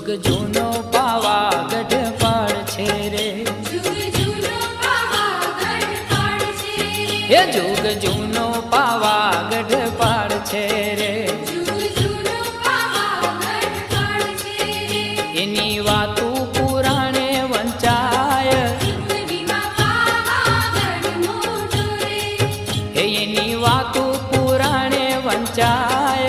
जुग जूनो पावागढ़ पड़ छे रे, ये जुग जूनो पावागढ़ पड़ छे रे। एनी वातू पुराणे वंचाय, एनी वातू पुराणे वंचाय।